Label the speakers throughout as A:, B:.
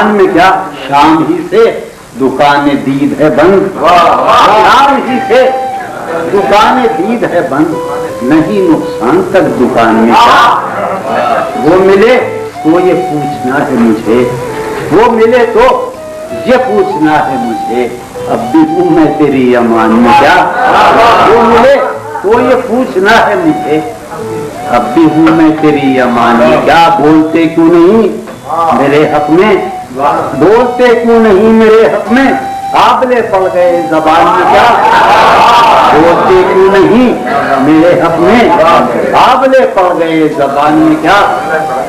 A: زبان میں کیا شام ہی سے دکانیں دید ہے بند، شام ہی سے دکانیں دید ہے بند، نہیں نقصان تک دکان میں کیا، وہ ملے تو یہ پوچھنا ہے مجھے، وہ ملے تو یہ پوچھنا ہے مجھے، اب بھی ہوں میں تیری امان میں کیا، وہ ملے تو یہ پوچھنا ہے مجھے، اب بھی ہوں میں تیری امان میں کیا، بولتے کیوں نہیں میرے حق میں، بولتے کیوں نہیں میرے حق میں، قابلے پڑ گئے زبان میں کیا، بولتے کیوں نہیں میرے حق میں، قابلے پڑ گئے زبان میں کیا،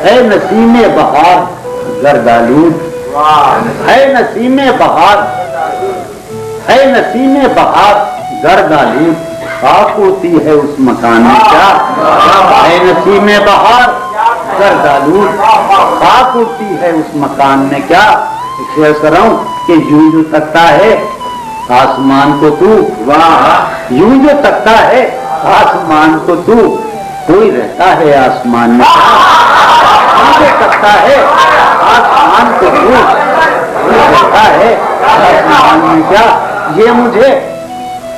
A: اے نسیم بہار زردآلود، ہے نسیم بہار، ہے نسیم بہار زردآلود، خاک ہوتی ہے اس مکان میں کیا، ہے نسیم بہار زردآلود، خاک ہوتی ہے اس مکان میں کیا، اس کر رہا ہوں کہ یوں جو تکتا ہے آسمان کو تو، یوں جو تکتا ہے آسمان کو تو، کوئی رہتا ہے آسمان میں کیا، یوں جو تکتا ہے آسمان کو تو، کوئی رہتا ہے آسمان میں کیا، یہ مجھے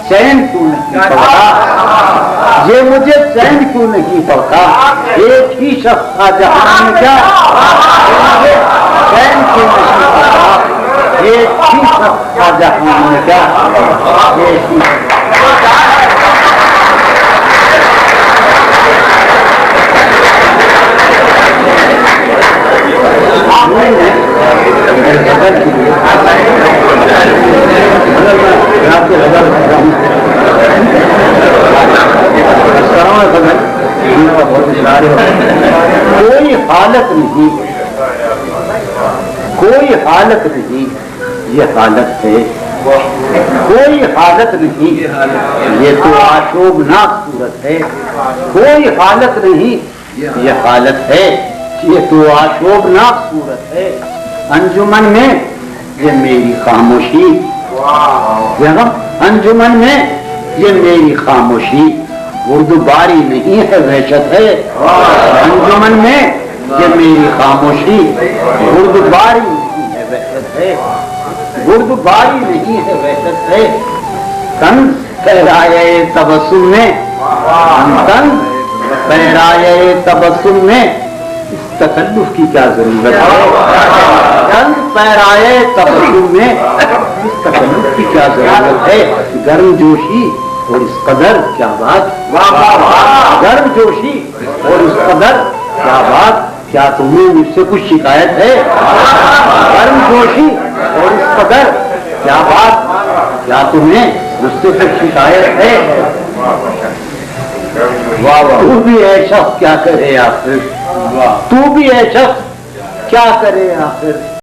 A: چین کیوں نہیں پڑتا، یہ مجھے چین کیوں نہیں پڑتا، ایک ہی شخص تھا جہان میں کیا، یہ مجھے چین کیوں نہیں پڑتا، ایک ہی شخص تھا جہان میں کیا، ایک ہی کوئی حالت نہیں، کوئی حالت نہیں، یہ حالت ہے، کوئی حالت نہیں، یہ تو آشوبناک صورت ہے، کوئی حالت نہیں، یہ حالت ہے، یہ تو آشوبناک صورت ہے، انجمن میں یہ میری خاموشی، انجمن میں یہ میری خاموشی، بردباری نہیں ہے وحشت ہے، انجمن میں یہ میری خاموشی، بردباری نہیں ہے وحشت ہے، بردباری نہیں ہے وحشت ہے، طنز پہرائے تبسم میں، طنز پہرائے تبسم میں اس تکلف کی کیا ضرورت ہے، طنز پہرائے تبسم میں اس تکلف کی کیا ضرورت ہے، گرم جوشی اور اس قدر کیا بات، گرم جوشی اور اس قدر کیا بات، کیا تمہیں مجھ سے کچھ شکایت ہے، گرم جوشی اور اس قدر کیا بات، کیا تمہیں مجھ سے کچھ شکایت ہے، تو بھی اے شخص کیا کرے آخر، تو بھی اے شخص کیا کرے آخر،